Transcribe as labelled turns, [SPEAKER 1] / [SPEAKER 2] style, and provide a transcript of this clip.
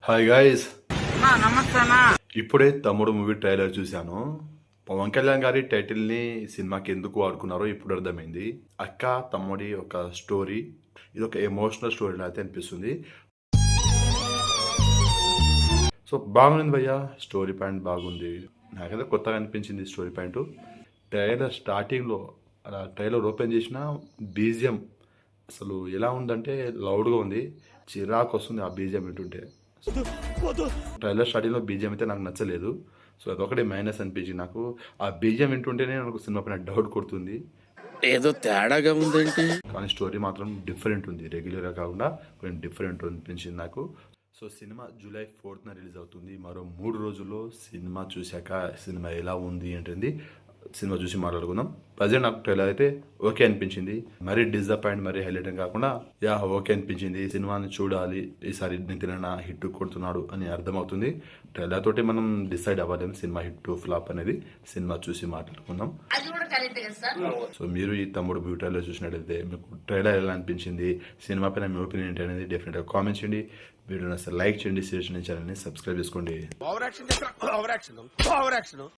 [SPEAKER 1] Hi guys,
[SPEAKER 2] నమస్తే.
[SPEAKER 1] ఇప్పుడే తమ్ముడు మూవీ ట్రైలర్ చూశాను. పవన్ కళ్యాణ్ గారి టైటిల్ ని సినిమాకి ఎందుకు వాడుకున్నారో ఇప్పుడు అర్థమైంది. అక్క తమ్ముడి ఒక స్టోరీ, ఇది ఒక ఎమోషనల్ స్టోరీ అయితే అనిపిస్తుంది. సో బాగుంది భయ్య, స్టోరీ పాయింట్ బాగుంది. నాకైతే కొత్తగా అనిపించింది స్టోరీ పాయింట్. ట్రైలర్ స్టార్టింగ్లో అలా ట్రైలర్ ఓపెన్ చేసిన బీజిఎం అసలు ఎలా ఉందంటే లౌడ్గా ఉంది, చిరాకు వస్తుంది ఆ బీజిఎం వింటుంటే. ట్రైలర్ స్టార్టింగ్లో బీజిఎం అయితే నాకు నచ్చలేదు. సో అదొకటి మైనస్ అనిపించింది నాకు. ఆ బీజిఎం వింటుంటేనే నాకు సినిమా పైన డౌట్ కొడుతుంది,
[SPEAKER 2] ఏదో తేడాగా ఉందేంటి.
[SPEAKER 1] కానీ స్టోరీ మాత్రం డిఫరెంట్ ఉంది, రెగ్యులర్గా కాకుండా కొంచెం డిఫరెంట్ అనిపించింది నాకు. So cinema July 4th release అవుతుంది. మరో 3 రోజుల్లో సినిమా చూశాక సినిమా ఎలా ఉంది ఏంటంది సినిమా చూసి మాట్లాడుకుందాం. ప్రజెంట్ నాకు ట్రైలర్ అయితే ఓకే అనిపించింది. మరీ డిసప్పాయింట్, మరీ హైలైట్ కాకుండా ఓకే అనిపించింది. సినిమాని చూడాలి, ఈసారి నితిన్ హిట్ కొడుతున్నాడు అని అర్థమవుతుంది. ట్రైలర్ తోటి మనం డిసైడ్ అవ్వలేము సినిమా హిట్ ఫ్లాప్ అనేది. సినిమా చూసి మాట్లాడుకుందాం. సో మీరు ఈ తమ్ముడు మూవీ ట్రైలర్ చూసినట్లయితే మీకు ట్రైలర్ ఎలా అనిపించింది, సినిమా పైన మీ ఒపీనియన్ ఏంటి అనేది డెఫినెట్గా కామెంట్ చేయండి. వీడియోని అసలు లైక్ చేయండి, షేర్ చేయండి, ఛానల్ని సబ్స్క్రైబ్ చేసుకోండి.